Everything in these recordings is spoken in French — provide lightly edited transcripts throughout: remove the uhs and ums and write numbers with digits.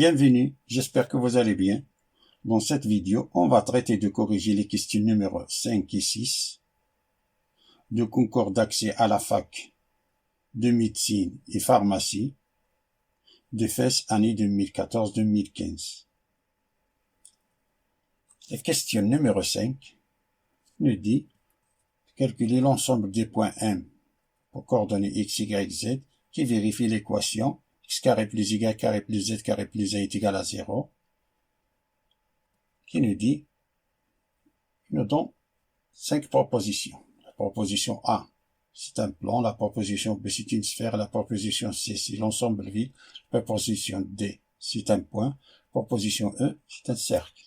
Bienvenue, j'espère que vous allez bien. Dans cette vidéo, on va traiter de corriger les questions numéro 5 et 6 de concours d'accès à la fac de médecine et pharmacie de FES année 2014-2015. La question numéro 5 nous dit calculer l'ensemble des points M pour coordonnées x, y, z qui vérifie l'équation x carré plus y carré plus z carré plus 1 est égal à 0, qui nous donne 5 propositions. La proposition A, c'est un plan. La proposition B, c'est une sphère. La proposition C, c'est l'ensemble vide. La proposition D, c'est un point. La proposition E, c'est un cercle.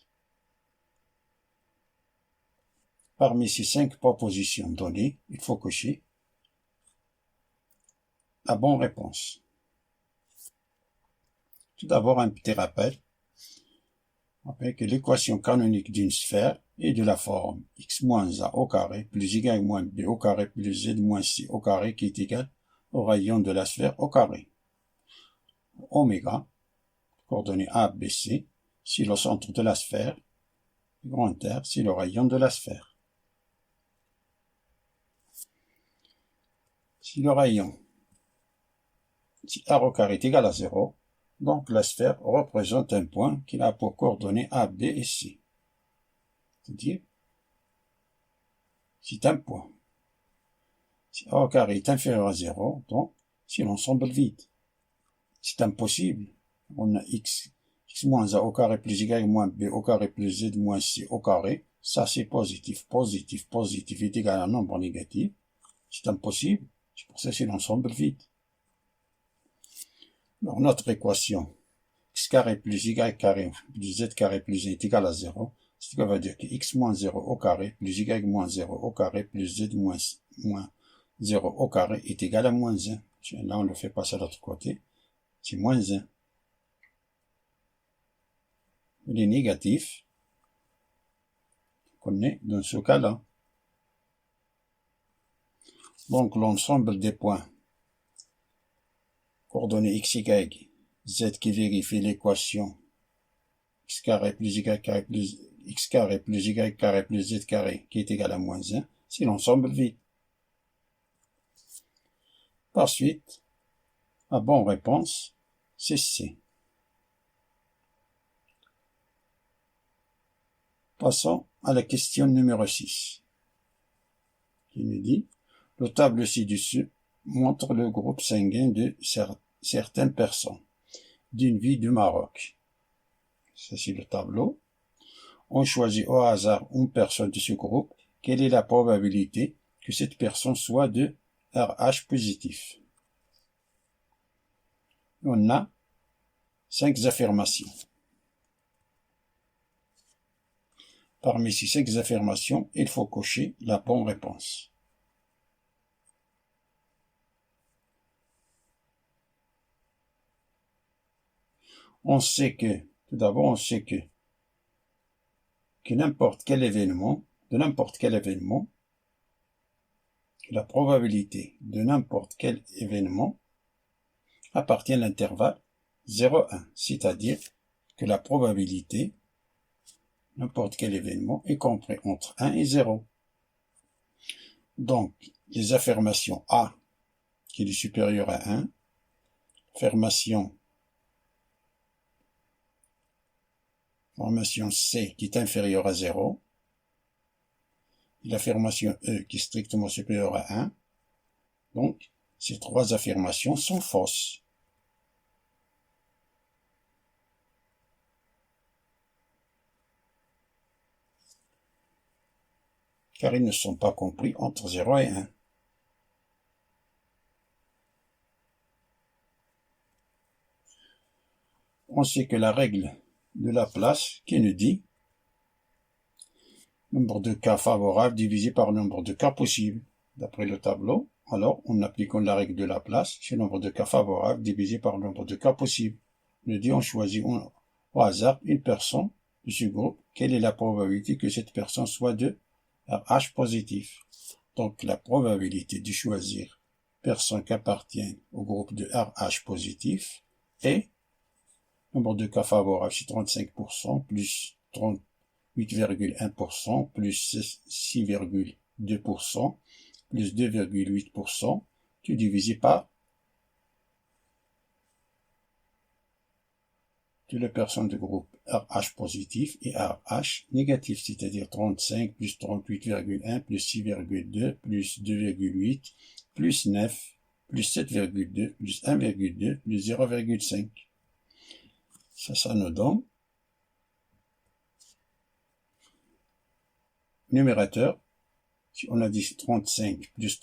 Parmi ces 5 propositions données, il faut cocher la bonne réponse. Tout d'abord, un petit rappel. Rappelez que l'équation canonique d'une sphère est de la forme x moins a au carré plus y moins b au carré plus z moins c au carré qui est égal au rayon de la sphère au carré. Oméga, coordonnée A, B, C, c'est le centre de la sphère. Grand R, c'est le rayon de la sphère. Si le rayon, si R au carré est égal à 0, donc la sphère représente un point qui a pour coordonnées A, B et C. C'est-à-dire, c'est un point. Si A au carré est inférieur à 0, donc c'est l'ensemble vide. C'est impossible. On a x moins a au carré plus y moins b au carré plus z moins c au carré. Ça c'est positif. Positif, positif est égal à un nombre négatif. C'est impossible. C'est pour ça que c'est l'ensemble vide. Alors notre équation x carré plus y carré plus z carré plus 1 est égal à 0. Ce qui veut dire que x moins 0 au carré plus y moins 0 au carré plus z moins 0 au carré est égal à moins 1. Là on le fait passer à l'autre côté. C'est moins 1. Il est négatif. Qu'on est dans ce cas-là. Donc l'ensemble des points coordonnées x, y, z qui vérifie l'équation x carré plus y carré plus x carré plus y carré plus z carré qui est égal à moins 1, c'est l'ensemble vide. Par suite, la bonne réponse, c'est C. Passons à la question numéro 6, qui nous dit le tableau ci-dessus montre le groupe sanguin de certaines personnes d'une ville du Maroc. Ça, c'est le tableau. On choisit au hasard une personne de ce groupe. Quelle est la probabilité que cette personne soit de RH positif? On a 5 affirmations. Parmi ces 5 affirmations, il faut cocher la bonne réponse. On sait que, tout d'abord, on sait que n'importe quel événement, la probabilité de n'importe quel événement appartient à l'intervalle 0,1, c'est-à-dire que la probabilité n'importe quel événement est compris entre 1 et 0. Donc, les affirmations A, qui est supérieure à 1, affirmation C, qui est inférieure à 0, et l'affirmation E, qui est strictement supérieure à 1, donc, ces 3 affirmations sont fausses. Car ils ne sont pas compris entre 0 et 1. On sait que la règle de Laplace qui nous dit nombre de cas favorables divisé par le nombre de cas possibles. D'après le tableau, alors en appliquant la règle de Laplace, c'est le nombre de cas favorables divisé par le nombre de cas possibles. On dit on choisit au hasard une personne de ce groupe. Quelle est la probabilité que cette personne soit de RH positif? Donc la probabilité de choisir personne qui appartient au groupe de RH positif est Nombre de cas favorables, c'est 35%, plus 38,1%, plus 6,2%, plus 2,8%, tu divises par toutes les personnes du groupe RH positif et RH négatif, c'est-à-dire 35 plus 38,1 plus 6,2 plus 2,8 plus 9 plus 7,2 plus 1,2 plus 0,5. Ça nous donne numérateur. Si on a dit 35 plus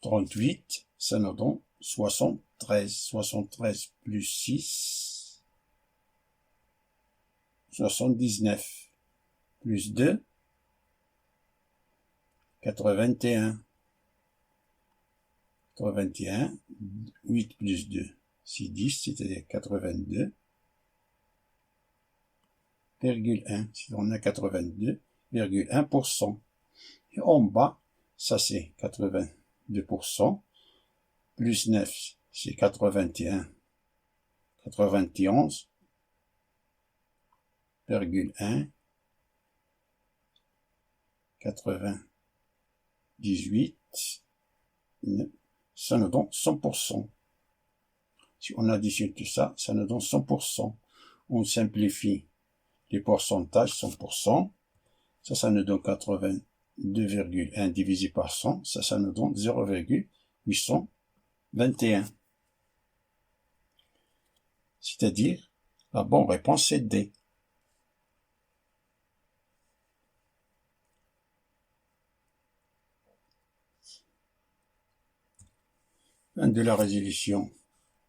38, ça nous donne 73. 73 plus 6, 79 plus 2, 81. 81, 8 plus 2, c'est 10, c'est-à-dire 82,1. Si on a 82,1%. Et en bas, ça c'est 82%, plus 9, c'est 81, 91,1, 98, ça nous donne 100%. Si on additionne tout ça, ça nous donne 100%. On simplifie les pourcentages, 100%. Ça nous donne 82,1 divisé par 100. Ça nous donne 0,821. C'est-à-dire, la bonne réponse c'est D. Fin de la résolution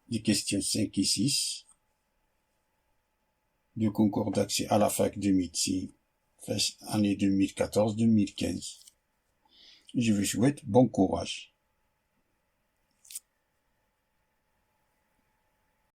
des questions 5 et 6 du concours d'accès à la fac de médecine, année 2014-2015. Je vous souhaite bon courage.